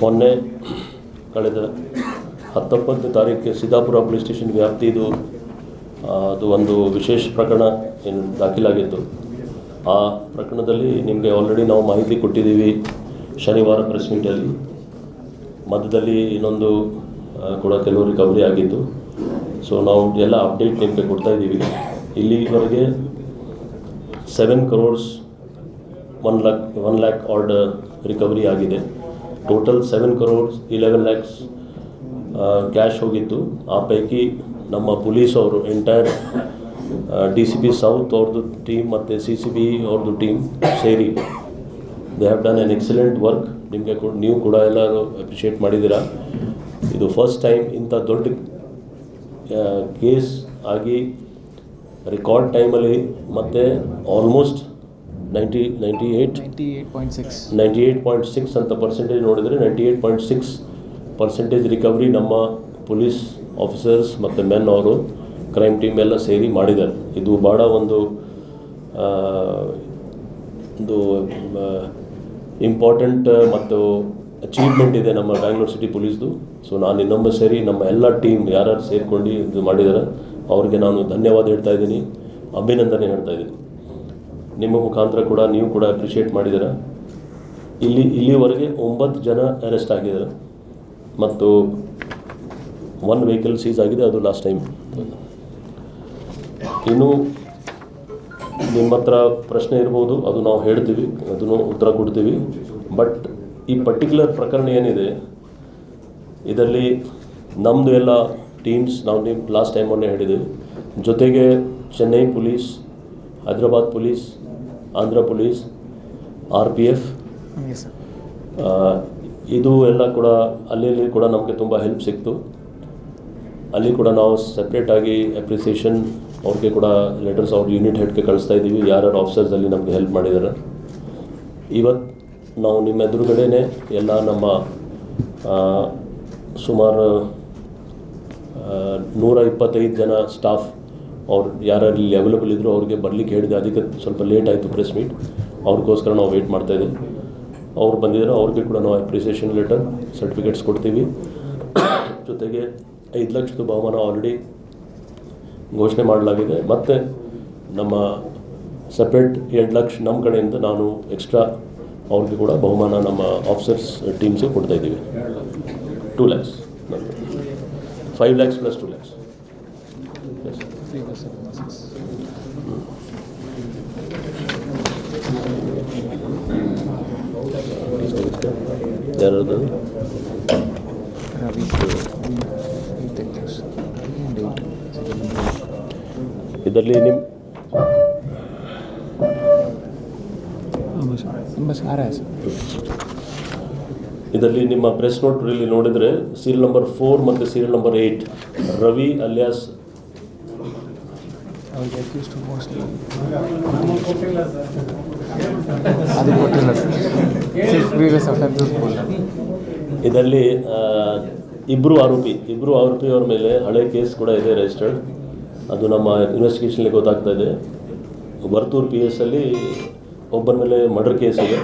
ಮೊನ್ನೆ ಕಳೆದ 19ನೇ ತಾರೀಕಿಗೆ ಸಿದ್ದಾಪುರ ಪೊಲೀಸ್ ಸ್ಟೇಷನ್ ವ್ಯಾಪ್ತಿದು ಅದು ಒಂದು ವಿಶೇಷ ಪ್ರಕರಣ ಏನು ದಾಖಲಾಗಿತ್ತು. ಆ ಪ್ರಕರಣದಲ್ಲಿ ನಿಮಗೆ ಆಲ್ರೆಡಿ ನಾವು ಮಾಹಿತಿ ಕೊಟ್ಟಿದ್ದೀವಿ ಶನಿವಾರ ಪ್ರೆಸ್ ಮೀಟಲ್ಲಿ. ಮಧ್ಯದಲ್ಲಿ ಇನ್ನೊಂದು ಕೂಡ ಕೆಲವು ರಿಕವರಿ ಆಗಿತ್ತು. ಸೊ ನಾವು ಎಲ್ಲ ಅಪ್ಡೇಟ್ ನಿಮಗೆ ಕೊಡ್ತಾ ಇದ್ದೀವಿ. ಇಲ್ಲಿವರೆಗೆ 7 crores 1 lakh ಆರ್ಡರ್ ರಿಕವರಿ ಆಗಿದೆ. ಟೋಟಲ್ 7 crores 11 lakhs ಕ್ಯಾಶ್ ಹೋಗಿತ್ತು. ಆ ಪೈಕಿ ನಮ್ಮ ಪೊಲೀಸ್ ಅವರು ಎಂಟೈರ್ DCP ಸೌತ್ ಅವ್ರದ್ದು ಟೀಮ್ ಮತ್ತು CCB ಅವ್ರದ್ದು ಟೀಮ್ ಸೇರಿ they have done N excellent work. ನಿಮಗೆ ನೀವು ಕೂಡ ಎಲ್ಲರೂ ಅಪ್ರಿಷಿಯೇಟ್ ಮಾಡಿದ್ದೀರಾ. ಇದು ಫಸ್ಟ್ ಟೈಮ್ ಇಂಥ ದೊಡ್ಡ ಕೇಸ್ ಆಗಿ ರೆಕಾರ್ಡ್ ಟೈಮಲ್ಲಿ ಮತ್ತು ಆಲ್ಮೋಸ್ಟ್ 98.6 ಅಂತ ಪರ್ಸೆಂಟೇಜ್ ನೋಡಿದರೆ 98.6% ರಿಕವರಿ ನಮ್ಮ ಪೊಲೀಸ್ ಆಫೀಸರ್ಸ್ ಮತ್ತು ಮೆನ್ ಅವರು ಕ್ರೈಮ್ ಟೀಮ್ ಎಲ್ಲ ಸೇರಿ ಮಾಡಿದ್ದಾರೆ. ಇದು ಭಾಳ ಒಂದು ಇಂಪಾರ್ಟೆಂಟ್ ಮತ್ತು ಅಚೀವ್ಮೆಂಟ್ ಇದೆ ನಮ್ಮ ಬ್ಯಾಂಗ್ಳೂರು ಸಿಟಿ ಪೊಲೀಸ್ದು. ಸೊ ನಾನು ಇನ್ನೊಮ್ಮೆ ಸೇರಿ ನಮ್ಮ ಎಲ್ಲ ಟೀಮ್ ಯಾರು ಸೇರ್ಕೊಂಡು ಇದು ಮಾಡಿದ್ದಾರೆ ಅವ್ರಿಗೆ ನಾನು ಧನ್ಯವಾದ ಹೇಳ್ತಾ ಇದ್ದೀನಿ, ಅಭಿನಂದನೆ ಹೇಳ್ತಾ ಇದ್ದೀನಿ. ನಿಮ್ಮ ಮುಖಾಂತರ ಕೂಡ ನೀವು ಕೂಡ ಅಪ್ರಿಷಿಯೇಟ್ ಮಾಡಿದ್ದೀರಾ. ಇಲ್ಲಿವರೆಗೆ 9 ಜನ ಅರೆಸ್ಟ್ ಆಗಿದ್ದಾರೆ ಮತ್ತು 1 ವೆಹಿಕಲ್ ಸೀಸ್ ಆಗಿದೆ, ಅದು ಲಾಸ್ಟ್ ಟೈಮ್. ಇನ್ನು ನಿಮ್ಮ ಹತ್ರ ಪ್ರಶ್ನೆ ಇರ್ಬೋದು, ಅದು ನಾವು ಹೇಳ್ತೀವಿ, ಅದನ್ನು ಉತ್ತರ ಕೊಡ್ತೀವಿ. ಬಟ್ ಈ ಪರ್ಟಿಕ್ಯುಲರ್ ಪ್ರಕರಣ ಏನಿದೆ ಇದರಲ್ಲಿ ನಮ್ಮದು ಎಲ್ಲ ಟೀಮ್ಸ್ ನಾವು ಲಾಸ್ಟ್ ಟೈಮ್ ಮೊನ್ನೆ ಹೇಳಿದ್ದೀವಿ. ಜೊತೆಗೆ Chennai police, Hyderabad police, Andhra police, RPF ಇದು ಎಲ್ಲ ಕೂಡ ಅಲ್ಲಿ ಕೂಡ ನಮಗೆ ತುಂಬ ಹೆಲ್ಪ್ ಸಿಕ್ತು. ಅಲ್ಲಿ ಕೂಡ ನಾವು ಸಪ್ರೇಟಾಗಿ ಅಪ್ರಿಸಿಯೇಷನ್ ಅವ್ರಿಗೆ ಕೂಡ ಲೆಟರ್ಸ್ ಅವ್ರ ಯೂನಿಟ್ ಹೆಡ್ಗೆ ಕಳಿಸ್ತಾ ಇದ್ದೀವಿ, ಯಾರ್ಯಾರು ಆಫೀಸರ್ಸ್ ಅಲ್ಲಿ ನಮಗೆ ಹೆಲ್ಪ್ ಮಾಡಿದ್ದಾರೆ. ಇವತ್ತು ನಾವು ನಿಮ್ಮ ಎದುರುಗಡೆನೇ ಎಲ್ಲ ನಮ್ಮ ಸುಮಾರು 125 ಜನ ಸ್ಟಾಫ್ ಅವ್ರು ಯಾರಲ್ಲಿ ಅವೈಲೇಬಲ್ ಇದ್ದರೂ ಅವ್ರಿಗೆ ಬರಲಿಕ್ಕೆ ಹೇಳಿದೆ. ಅದಕ್ಕೆ ಸ್ವಲ್ಪ ಲೇಟ್ ಆಯಿತು ಪ್ರೆಸ್ ಮೀಟ್, ಅವ್ರಿಗೋಸ್ಕರ ನಾವು ವೆಯ್ಟ್ ಮಾಡ್ತಾಯಿದ್ದೀವಿ. ಅವ್ರು ಬಂದಿದ್ದಾರೆ, ಅವ್ರಿಗೆ ಕೂಡ ನಾವು ಅಪ್ರಿಸಿಯೇಷನ್ ಲೆಟರ್ ಸರ್ಟಿಫಿಕೇಟ್ಸ್ ಕೊಡ್ತೀವಿ. ಜೊತೆಗೆ 5 ಲಕ್ಷದ ಬಹುಮಾನ ಆಲ್ರೆಡಿ ಘೋಷಣೆ ಮಾಡಲಾಗಿದೆ. ಮತ್ತು ನಮ್ಮ ಸಪ್ರೇಟ್ 2 ಲಕ್ಷ ನಮ್ಮ ಕಡೆಯಿಂದ ನಾನು ಎಕ್ಸ್ಟ್ರಾ ಅವ್ರಿಗೆ ಕೂಡ ಬಹುಮಾನ ನಮ್ಮ officers ಟೀಮ್ಸಿಗೆ ಕೊಡ್ತಾಯಿದ್ದೀವಿ. 2 lakhs, 5 lakhs plus 2 lakhs. ಯಾರದು ಇದರಲ್ಲಿ ಇದರಲ್ಲಿ ನಿಮ್ಮ ಪ್ರೆಸ್ ನೋಟ್ರಲ್ಲಿ ನೋಡಿದರೆ ಸೀರಿಯಲ್ ನಂಬರ್ 4 ಮತ್ತು ಸೀರಿಯಲ್ ನಂಬರ್ 8 ರವಿ ಅಲಿಯಾಸ್ ಇದರಲ್ಲಿ ಇಬ್ಬರು ಆರೋಪಿ ಅವ್ರ ಮೇಲೆ ಹಳೆ ಕೇಸ್ ಕೂಡ ಇದೆ ರಿಜಿಸ್ಟರ್ಡ್. ಅದು ನಮ್ಮ ಇನ್ವೆಸ್ಟಿಗೇಷನ್ಲಿ ಗೊತ್ತಾಗ್ತಾ ಇದೆ. ವರ್ತೂರು PS ಅಲ್ಲಿ ಒಬ್ಬರ ಮೇಲೆ ಮರ್ಡರ್ ಕೇಸ್ ಇದೆ.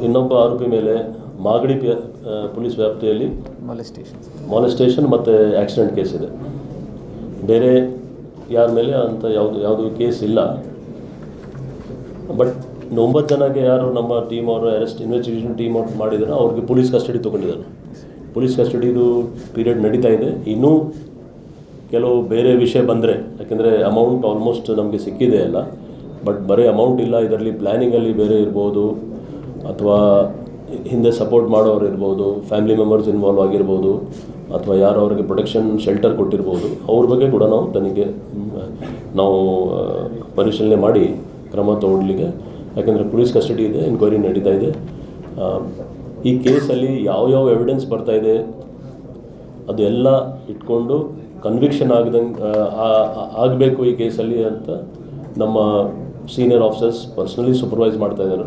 ಇನ್ನೊಬ್ಬ ಆರೋಪಿ ಮೇಲೆ ಮಾಗಡಿ ಪೊಲೀಸ್ ವ್ಯಾಪ್ತಿಯಲ್ಲಿ ಮಾಲೆಸ್ಟೇಷನ್ ಮತ್ತು ಆಕ್ಸಿಡೆಂಟ್ ಕೇಸ್ ಇದೆ. ಬೇರೆ ಯಾರ ಮೇಲೆ ಅಂತ ಯಾವುದು ಕೇಸ್ ಇಲ್ಲ. ಬಟ್ 9 ಜನಕ್ಕೆ ಯಾರು ನಮ್ಮ ಟೀಮ್ ಅವರು ಇನ್ವೆಸ್ಟಿಗೇಷನ್ ಟೀಮ್ ಅವ್ರು ಮಾಡಿದ್ದಾರೆ ಅವ್ರಿಗೆ ಪೊಲೀಸ್ ಕಸ್ಟಡಿ ತೊಗೊಂಡಿದ್ದಾರೆ. ಪೊಲೀಸ್ ಕಸ್ಟಡಿದು ಪೀರಿಯಡ್ ನಡೀತಾ ಇದೆ. ಇನ್ನೂ ಕೆಲವು ಬೇರೆ ವಿಷಯ ಬಂದರೆ, ಯಾಕೆಂದರೆ ಅಮೌಂಟ್ ಆಲ್ಮೋಸ್ಟ್ ನಮಗೆ ಸಿಕ್ಕಿದೆ ಎಲ್ಲ, ಬಟ್ ಬರೀ ಅಮೌಂಟ್ ಇಲ್ಲ, ಇದರಲ್ಲಿ ಪ್ಲ್ಯಾನಿಂಗಲ್ಲಿ ಬೇರೆ ಇರ್ಬೋದು, ಅಥವಾ ಹಿಂದೆ ಸಪೋರ್ಟ್ ಮಾಡೋರು ಇರ್ಬೋದು, ಫ್ಯಾಮಿಲಿ ಮೆಂಬರ್ಸ್ ಇನ್ವಾಲ್ವ್ ಆಗಿರ್ಬೋದು, ಅಥವಾ ಯಾರು ಅವ್ರಿಗೆ ಪ್ರೊಟೆಕ್ಷನ್ ಶೆಲ್ಟರ್ ಕೊಟ್ಟಿರ್ಬೋದು, ಅವ್ರ ಬಗ್ಗೆ ಕೂಡ ನಾವು ಪರಿಶೀಲನೆ ಮಾಡಿ ಕ್ರಮ ತಗೊಳ್ಳಿಕ್ಕೆ. ಯಾಕೆಂದರೆ ಪೊಲೀಸ್ ಕಸ್ಟಡಿ ಇದೆ, ಎನ್ಕ್ವೈರಿ ನಡೀತಾ ಇದೆ. ಈ ಕೇಸಲ್ಲಿ ಯಾವ ಎವಿಡೆನ್ಸ್ ಬರ್ತಾಯಿದೆ ಅದು ಎಲ್ಲ ಇಟ್ಕೊಂಡು ಕನ್ವಿಕ್ಷನ್ ಆಗಬೇಕು ಈ ಕೇಸಲ್ಲಿ ಅಂತ ನಮ್ಮ ಸೀನಿಯರ್ ಆಫೀಸರ್ಸ್ ಪರ್ಸ್ನಲಿ ಸೂಪರ್ವೈಸ್ ಮಾಡ್ತಾಯಿದ್ದಾರೆ.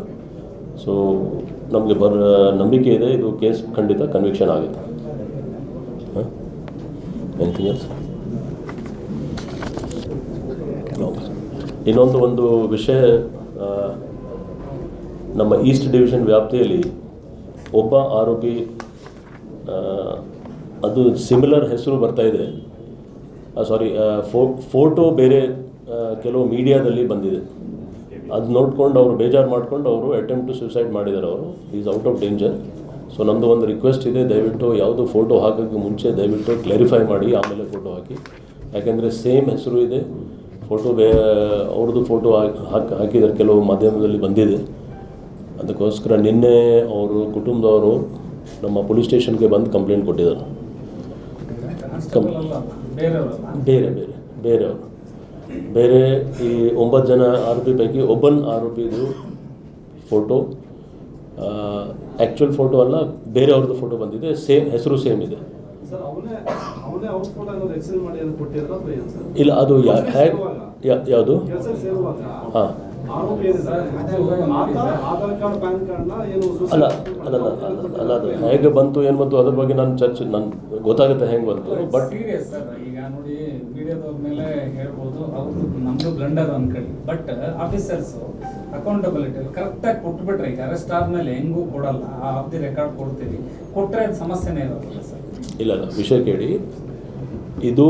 ಸೊ ನಮಗೆ ನಂಬಿಕೆ ಇದೆ ಇದು ಕೇಸ್ ಖಂಡಿತ ಕನ್ವಿಕ್ಷನ್ ಆಗುತ್ತೆ. Anything else? ಇನ್ನೊಂದು ವಿಷಯ, ನಮ್ಮ ಈಸ್ಟ್ ಡಿವಿಷನ್ ವ್ಯಾಪ್ತಿಯಲ್ಲಿ ಒಬ್ಬ ಆರೋಪಿ ಅದು ಸಿಮಿಲರ್ ಹೆಸರು ಬರ್ತಾಯಿದೆ, ಫೋಟೋ ಬೇರೆ ಕೆಲವು ಮೀಡಿಯಾದಲ್ಲಿ ಬಂದಿದೆ. ಅದು ನೋಡ್ಕೊಂಡು ಅವರು ಬೇಜಾರು ಮಾಡ್ಕೊಂಡು ಅವರು ಅಟೆಂಪ್ಟ್ ಟು ಸೂಸೈಡ್ ಮಾಡಿದ್ದಾರೆ. ಅವರು is out of danger. So ನಮ್ಮದು ಒಂದು ರಿಕ್ವೆಸ್ಟ್ ಇದೆ, ದಯವಿಟ್ಟು ಯಾವುದು ಫೋಟೋ ಹಾಕೋಕ್ಕೆ ಮುಂಚೆ ದಯವಿಟ್ಟು ಕ್ಲಾರಿಫೈ ಮಾಡಿ ಆಮೇಲೆ ಫೋಟೋ ಹಾಕಿ. ಯಾಕೆಂದರೆ ಸೇಮ್ ಹೆಸರು ಇದೆ, ಫೋಟೋ ಅವ್ರದ್ದು ಫೋಟೋ ಹಾಕಿದ್ದಾರೆ, ಕೆಲವು ಮಾಧ್ಯಮದಲ್ಲಿ ಬಂದಿದೆ. ಅದಕ್ಕೋಸ್ಕರ ನಿನ್ನೆ ಅವರು ಕುಟುಂಬದವರು ನಮ್ಮ ಪೊಲೀಸ್ ಸ್ಟೇಷನ್ಗೆ ಬಂದು ಕಂಪ್ಲೇಂಟ್ ಕೊಟ್ಟಿದ್ದಾರೆ. ಬೇರೆ ಈ 9 ಜನ ಆರೋಪಿ ಪೈಕಿ ಒಬ್ಬನ ಆರೋಪಿದು ಫೋಟೋ ಆ್ಯಕ್ಚುಯಲ್ ಫೋಟೋ ಅಲ್ಲ, ಬೇರೆಯವ್ರದ್ದು ಫೋಟೋ ಬಂದಿದೆ, ಸೇಮ್ ಹೆಸರು ಸೇಮ್ ಇದೆ. ಇಲ್ಲ, ಅದು ಯಾವುದು? ಹಾಂ, ಅಲ್ಲ ಅದು ಹೇಗೆ ಬಂತು ಏನು ಬಂತು ಅದ್ರ ಬಗ್ಗೆ ನಾನು ಗೊತ್ತಾಗುತ್ತೆ ಹೆಂಗೆ ಬಂತು. ಬಟ್ ಈಗ ನೋಡಿ ಮೀಡಿಯಾದವ್ರ ಮೇಲೆ ಹೇಳ್ಬೋದು ಅವ್ರು ನಮ್ದು ಬ್ಲಂಡರ್ ಅನ್ಕೊಳ್ಳಿ, ಬಟ್ ಆಫೀಸರ್ಸ್ ಅಕೌಂಟಬಿಲಿಟಿ ಕರೆಕ್ಟಾಗಿ ಕೊಟ್ಬಿಟ್ರೆ, ಈಗ ಅರೆಸ್ಟ್ ಆದ್ಮೇಲೆ ಹೆಂಗೂ ಕೊಡಲ್ಲ, ಆಫ್ ದಿ ರೆಕಾರ್ಡ್ ಕೊಡ್ತೀವಿ, ಕೊಟ್ಟರೆ ಅದು ಸಮಸ್ಯೆನೇ ಇರೋದಿಲ್ಲ ಸರ್. ಇಲ್ಲ ವಿಷಯ ಕೇಳಿ, ಇದು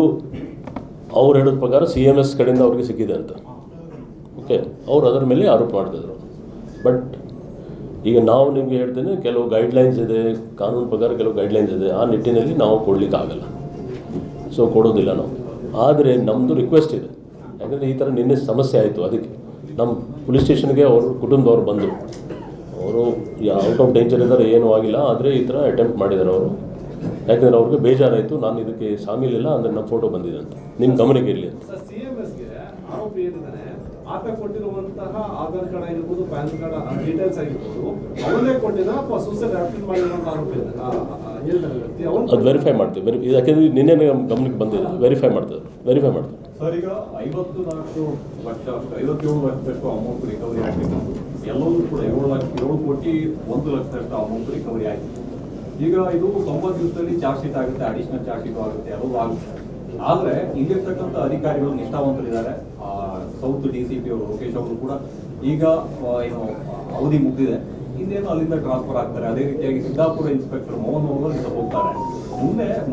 ಅವ್ರು ಹೇಳೋದ ಪ್ರಕಾರ CMS ಕಡೆಯಿಂದ ಅವ್ರಿಗೆ ಸಿಕ್ಕಿದೆ ಅಂತ. ಓಕೆ, ಅವ್ರು ಅದರ ಮೇಲೆ ಆರೋಪ ಮಾಡ್ತಿದ್ರು. ಬಟ್ ಈಗ ನಾವು ನಿಮಗೆ ಹೇಳ್ತೇನೆ, ಕೆಲವು ಗೈಡ್ಲೈನ್ಸ್ ಇದೆ, ಕಾನೂನು ಪ್ರಕಾರ ಕೆಲವು ಗೈಡ್ಲೈನ್ಸ್ ಇದೆ, ಆ ನಿಟ್ಟಿನಲ್ಲಿ ನಾವು ಕೊಡಲಿಕ್ಕಾಗಲ್ಲ. ಸೊ ಕೊಡೋದಿಲ್ಲ ನಾವು. ಆದರೆ ನಮ್ಮದು ರಿಕ್ವೆಸ್ಟ್ ಇದೆ, ಯಾಕಂದರೆ ಈ ಥರ ನಿನ್ನೆ ಸಮಸ್ಯೆ ಆಯಿತು. ಅದಕ್ಕೆ ನಮ್ಮ ಪೊಲೀಸ್ ಸ್ಟೇಷನ್ಗೆ ಅವರು ಕುಟುಂಬದವ್ರು ಬಂದರು. ಅವರು ಔಟ್ ಆಫ್ ಡೇಂಜರ್ ಇದ್ದಾರೆ, ಏನೂ ಆಗಿಲ್ಲ, ಆದರೆ ಈ ಥರ ಅಟೆಂಪ್ಟ್ ಮಾಡಿದ್ದಾರೆ ಅವರು. ಯಾಕಂದರೆ ಅವ್ರಿಗೆ ಬೇಜಾರಾಯಿತು, ನಾನು ಇದಕ್ಕೆ ಶಾಮೀಲಿಲ್ಲ ಅಂದರೆ ನಮ್ಮ ಫೋಟೋ ಬಂದಿದೆ ಅಂತ. ನಿಮ್ಮ ಗಮನಕ್ಕೆ ಇರಲಿ ಅಂತ. ಆತ ಕೊಟ್ಟಿರುವಂತಹ ಆಧಾರ್ ಕಾರ್ಡ್ ಆಗಿರ್ಬೋದು, ಪ್ಯಾನ್ ಕಾರ್ಡ್ ಡೀಟೇಲ್ಸ್ ಆಗಿರ್ಬೋದು, ಅವನೇ ಕೊಟ್ಟಿದ್ದ ಅಥವಾ ಸೂಸೈಡ್ ಅಟೆಂಪ್ಟ್ ಮಾಡಿರುವಂತಹ ಆರೋಪಿ ಅದು ವೆರಿಫೈ ಮಾಡ್ತೀವಿ. ಯಾಕೆಂದರೆ ನಿನ್ನೆ ಗಮನಕ್ಕೆ ಬಂದಿದೆ, ವೆರಿಫೈ ಮಾಡ್ತಾರೆ. ಸರ್, ಈಗ 57 ಲಕ್ಷದಷ್ಟು ಅಮೌಂಟ್ ರಿಕವರಿ ಆಗಿತ್ತು. ಎಲ್ಲವೂ ಕೂಡ 7 ಕೋಟಿ 1 ಲಕ್ಷದಷ್ಟು ಅಮೌಂಟ್ ರಿಕವರಿ ಆಗಿತ್ತು. ಈಗ ಇದು 90 ದಿವಸದಲ್ಲಿ ಚಾರ್ಜ್ ಶೀಟ್ ಆಗುತ್ತೆ, ಅಡಿಷನಲ್ ಚಾರ್ಜ್ ಶೀಟ್ ಆಗುತ್ತೆ, ಎಲ್ಲವೂ ಆಗುತ್ತೆ. ಆದರೆ ಇಲ್ಲಿರ್ತಕ್ಕಂಥ ಅಧಿಕಾರಿಗಳು ನಿಷ್ಠಾವಂತರಿದ್ದಾರೆ. ಸೌತ್ DCP ಅವರು ಲೋಕೇಶ್ ಅವರು ಕೂಡ ಈಗ ಏನು ಅವಧಿ ಮುಗಿದಿದೆ, ಇನ್ನೇನು ಅಲ್ಲಿಂದ ಟ್ರಾನ್ಸ್ಫರ್ ಆಗ್ತಾರೆ. ಅದೇ ರೀತಿಯಾಗಿ ಸಿದ್ದಾಪುರ ಇನ್ಸ್ಪೆಕ್ಟರ್ ಮೋಹನ್ ಅವರು ಇಲ್ಲಿಂದ ಹೋಗ್ತಾರೆ.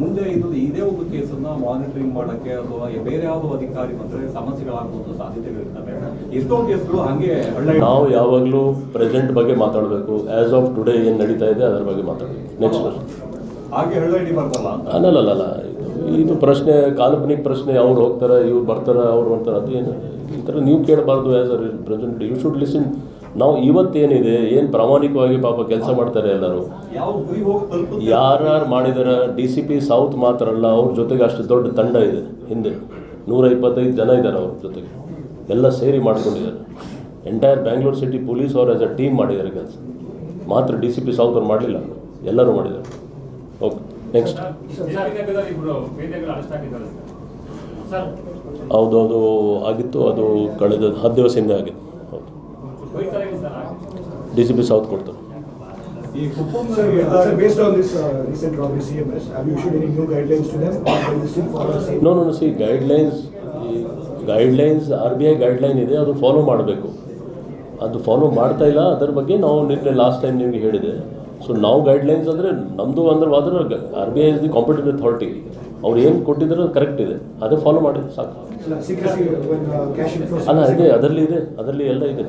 ಮುಂದೆ ಇದೇ ಒಂದು ಕೇಸನ್ನ ಮಾನಿಟರಿಂಗ್ ಮಾಡೋಕ್ಕೆ ಅಥವಾ ಬೇರೆ ಯಾವುದೋ ಅಧಿಕಾರಿ ಬಂದರೆ ಸಮಸ್ಯೆಗಳಾಗುವಂಥ ಸಾಧ್ಯತೆಗಳಿರ್ತವೆ. ಎಷ್ಟೊಂದು ಕೇಸ್ಗಳು ಹಾಗೆ ನಾವು ಯಾವಾಗಲೂ ಪ್ರೆಸೆಂಟ್ ಬಗ್ಗೆ ಮಾತಾಡಬೇಕು. ಆ್ಯಸ್ ಆಫ್ ಟುಡೇ ಏನು ನಡೀತಾ ಇದೆ ಅದರ ಬಗ್ಗೆ ಮಾತಾಡಬೇಕು. ನೆಕ್ಸ್ಟ್ ಹಾಗೆ ಹಳ್ಳಿ ಬರ್ತಲ್ಲ ಅಲ್ಲ, ಇದು ಪ್ರಶ್ನೆ ಕಾಲ್ಪನಿಕ ಪ್ರಶ್ನೆ. ಅವ್ರು ಹೋಗ್ತಾರೆ, ಇವ್ರು ಬರ್ತಾರೆ, ಅವ್ರು ಬರ್ತಾರೆ, ಅದು ಏನು ಈ ಥರ ನೀವು ಕೇಳಬಾರ್ದು. As a representative you should listen. ನಾವು ಇವತ್ತೇನಿದೆ, ಏನು ಪ್ರಾಮಾಣಿಕವಾಗಿ ಪಾಪ ಕೆಲಸ ಮಾಡ್ತಾರೆ ಎಲ್ಲರೂ, ಯಾರು ಮಾಡಿದಾರೆ. DCP ಸೌತ್ ಮಾತ್ರ ಅಲ್ಲ, ಅವ್ರ ಜೊತೆಗೆ ಅಷ್ಟು ದೊಡ್ಡ ತಂಡ ಇದೆ ಹಿಂದೆ, 125 ಜನ ಇದ್ದಾರೆ ಅವ್ರ ಜೊತೆಗೆ, ಎಲ್ಲ ಸೇರಿ ಮಾಡ್ಕೊಂಡಿದ್ದಾರೆ. ಎಂಟೈರ್ ಬ್ಯಾಂಗ್ಳೂರ್ ಸಿಟಿ ಪೊಲೀಸ್ ಅವ್ರು ಆ್ಯಸ್ ಅ ಟೀಮ್ ಮಾಡಿದ್ದಾರೆ ಕೆಲಸ. ಮಾತ್ರ DCP ಸೌತ್ ಅವ್ರು ಮಾಡಲಿಲ್ಲ, ಎಲ್ಲರೂ ಮಾಡಿದ್ದಾರೆ. Okay, next. ಹೌದು ಆಗಿತ್ತು. ಅದು ಕಳೆದ 10 ದಿವಸ ಹಿಂದೆ ಆಗಿತ್ತು. ಹೌದು, DCP ಸೌತ್ ಕೊಡ್ತಾರೆ. Based on this recent robbery, CMS, have you issued any new guidelines to them? No. See, guidelines RBI guideline ಇದೆ, ಅದು ಫಾಲೋ ಮಾಡಬೇಕು. ಅದು ಫಾಲೋ ಮಾಡ್ತಾ ಇಲ್ಲ, ಅದರ ಬಗ್ಗೆ ನಾವು ನಿನ್ನೆ ಲಾಸ್ಟ್ ಟೈಮ್ ನಿಮಗೆ ಹೇಳಿದೆ. ಸೊ ನಾವು ಗೈಡ್ಲೈನ್ಸ್ ಅಂದರೆ ನಮ್ಮದು ಆದ್ರೆ RBI is the competent authority. ಅವ್ರು ಏನು ಕೊಟ್ಟಿದ್ದಾರೆ ಅದು ಕರೆಕ್ಟ್ ಇದೆ, ಅದೇ ಫಾಲೋ ಮಾಡಿ ಸಾಕು. ಅಲ್ಲ, ಅದರಲ್ಲಿ ಎಲ್ಲ ಇದೆ,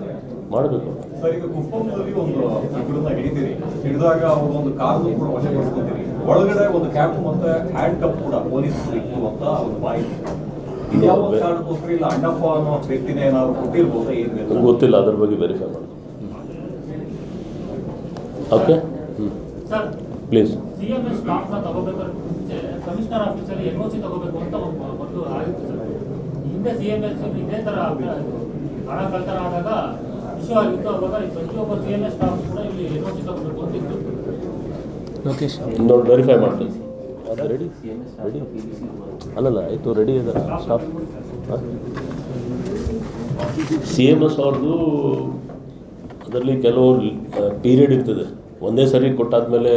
ಮಾಡಬೇಕು. ಸರ್, ಈಗ ಕುಪ್ಪಂದಲ್ಲಿ ಒಂದು ಇಬ್ಬರನ್ನ ಹಿಡಿದಾಗ ಅವರು ಒಂದು ಕಾರ್ನು ಕೂಡ ವಶಪಡಿಸ್ಕೊತೀರಿ. ಒಳಗಡೆ ಒಂದು ಕ್ಯಾಪ್ ಮತ್ತೆ ಹ್ಯಾಂಡ್ ಕಪ್ ಕೂಡ ಪೊಲೀಸ್ ಇತ್ತು ಅಂತ ಒಂದು ಮಾಹಿತಿ. ಯಾವ ಕಾರಣಕ್ಕೋಸ್ಕರ ಇಲ್ಲ ಅಣ್ಣಪ್ಪ ಅನ್ನೋ ವ್ಯಕ್ತಿನ ಏನಾದ್ರು ಕೊಟ್ಟಿರ್ಬೋದಾ? ಏನು ಗೊತ್ತಿಲ್ಲ, ಅದ್ರ ಬಗ್ಗೆ ವೆರಿಫೈ ಮಾಡಿ. Okay, please. CMS ಸ್ಟಾಫ್ ತಗೋಬೇಕಾದ್ರೆ ಮುಂಚೆ ಕಮಿಷನರ್ ಆಫೀಸಲ್ಲಿ NOC ತಗೋಬೇಕು ಅಂತ ಒಂದು ಆಗಿತ್ತು ಸರ್. ಹಿಂದೆ CMS ಇದೇ ಥರ ಹಣ ಕಳ್ತನ ಆದಾಗ ಇಶ್ಯೂ ಆಗಿತ್ತು. ಅವಾಗ ಪ್ರತಿಯೊಬ್ಬ CMS ಸ್ಟಾಫ್ ಕೂಡ ಇಲ್ಲಿ NOC ತಗೋಬೇಕು ಅಂತ ಇತ್ತು. ಲೋಕೇಶ್ ನೋಡಿ ವೆರಿಫೈ ಮಾಡ್ತೀನಿ. ಅದು ರೆಡಿ ಅಲ್ಲಲ್ಲ, ಆಯಿತು, ರೆಡಿ ಇದೆ ಸ್ಟಾಫ್. CMS ಅವ್ರದ್ದು ಅದರಲ್ಲಿ ಕೆಲವು ಪೀರಿಯಡ್ ಇರ್ತದೆ. ಒಂದೇ ಸರಿ ಕೊಟ್ಟಾದಮೇಲೆ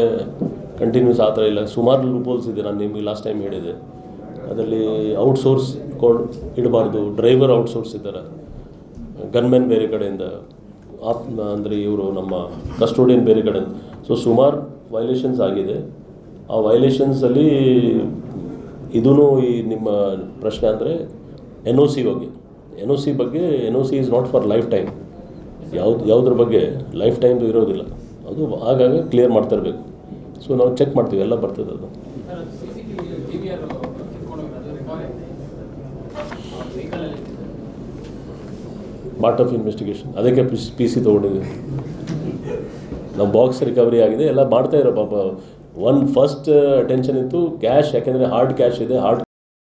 ಕಂಟಿನ್ಯೂಸ್ ಆ ಥರ ಇಲ್ಲ. ಸುಮಾರು ಲೂಪೋಲ್ಸ್ ಇದೆ. ನಾನು ನಿಮಗೆ ಲಾಸ್ಟ್ ಟೈಮ್ ಹೇಳಿದೆ, ಅದರಲ್ಲಿ ಔಟ್ಸೋರ್ಸ್ ಇಡಬಾರ್ದು. ಡ್ರೈವರ್ ಔಟ್ಸೋರ್ಸ್ ಇದ್ದಾರೆ, ಗನ್ಮೆನ್ ಬೇರೆ ಕಡೆಯಿಂದ, ಅಂದರೆ ಇವರು ನಮ್ಮ ಕಸ್ಟೋಡಿಯನ್ ಬೇರೆ ಕಡೆಯಿಂದ. ಸೊ ಸುಮಾರು ವೈಲೇಷನ್ಸ್ ಆಗಿದೆ. ಆ ವೈಲೇಷನ್ಸಲ್ಲಿ ಇದೂ ಈ ನಿಮ್ಮ ಪ್ರಶ್ನೆ ಅಂದರೆ ಎನ್ ಒ ಸಿ ಬಗ್ಗೆ N O C is not for life time. ಯಾವುದ್ರ ಬಗ್ಗೆ ಲೈಫ್ ಟೈಮ್ದು ಇರೋದಿಲ್ಲ, ಅದು ಆಗಾಗ ಕ್ಲಿಯರ್ ಮಾಡ್ತಾ ಇರಬೇಕು. ಸೊ ನಾವು ಚೆಕ್ ಮಾಡ್ತೀವಿ, ಎಲ್ಲ ಬರ್ತದೆ ಅದು. ಪಾರ್ಟ್ ಆಫ್ ಇನ್ವೆಸ್ಟಿಗೇಷನ್, ಅದಕ್ಕೆ ಪಿ ಸಿ ತೊಗೊಂಡಿದ್ದೀವಿ ನಾವು. ಬಾಕ್ಸ್ ರಿಕವರಿ ಆಗಿದೆ, ಎಲ್ಲ ಮಾಡ್ತಾ ಇರೋ ಪಾಪ. ಫಸ್ಟ್ ಅಟೆನ್ಷನ್ ಇತ್ತು ಕ್ಯಾಶ್, ಯಾಕೆಂದರೆ ಹಾರ್ಡ್ ಕ್ಯಾಶ್ ಇದೆ. ಹಾರ್ಡ್